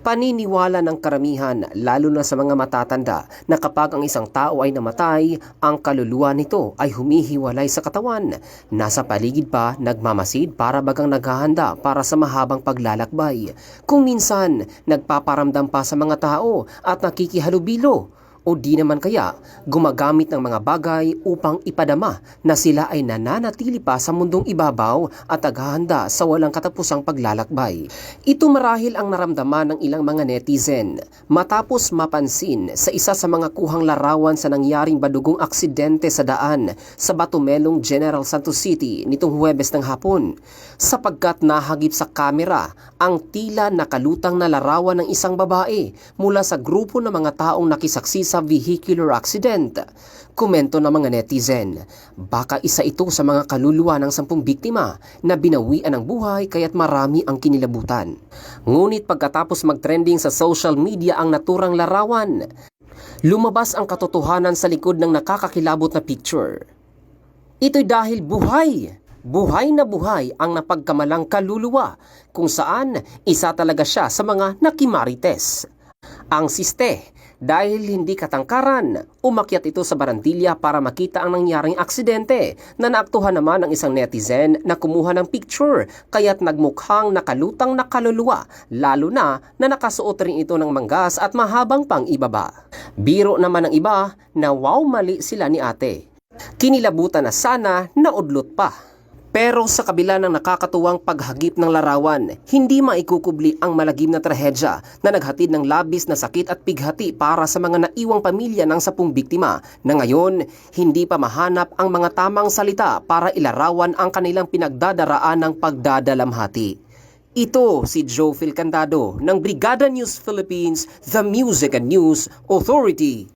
Paniniwala ng karamihan, lalo na sa mga matatanda, na kapag ang isang tao ay namatay, ang kaluluwa nito ay humihiwalay sa katawan. Nasa paligid pa, nagmamasid para bagang naghahanda para sa mahabang paglalakbay. Kung minsan, nagpaparamdam pa sa mga tao at nakikihalubilo. O di naman kaya gumagamit ng mga bagay upang ipadama na sila ay nananatili pa sa mundong ibabaw at naghahanda sa walang katapusang paglalakbay. Ito marahil ang naramdaman ng ilang mga netizen matapos mapansin sa isa sa mga kuhang larawan sa nangyaring badugong aksidente sa daan sa Batumelong, General Santos City nitong Huwebes ng hapon, sapagkat nahagip sa kamera ang tila nakalutang na larawan ng isang babae mula sa grupo ng mga taong nakisaksi sa vehicular accident. Komento ng mga netizen, baka isa ito sa mga kaluluwa ng 10 biktima na binawian ng buhay kaya't marami ang kinilabutan. Ngunit pagkatapos mag-trending sa social media ang naturang larawan, lumabas ang katotohanan sa likod ng nakakakilabot na picture. Ito'y dahil buhay na buhay ang napagkamalang kaluluwa, kung saan isa talaga siya sa mga nakimarites. Ang siste, dahil hindi katangkaran, umakyat ito sa barandilya para makita ang nangyaring aksidente na naaktuhan naman ng isang netizen na kumuha ng picture kaya't nagmukhang nakalutang na kaluluwa, lalo na nakasuot rin ito ng manggas at mahabang pang ibaba. Biro naman ng iba na wow, mali sila ni ate. Kinilabutan na sana naudlot pa. Pero sa kabila ng nakakatuwang paghagip ng larawan, hindi maikukubli ang malagim na trahedya na naghatid ng labis na sakit at pighati para sa mga naiwang pamilya ng 10 biktima na ngayon hindi pa mahanap ang mga tamang salita para ilarawan ang kanilang pinagdadaraan ng pagdadalamhati. Ito si Joe Phil Candado ng Brigada News Philippines, The Music and News Authority.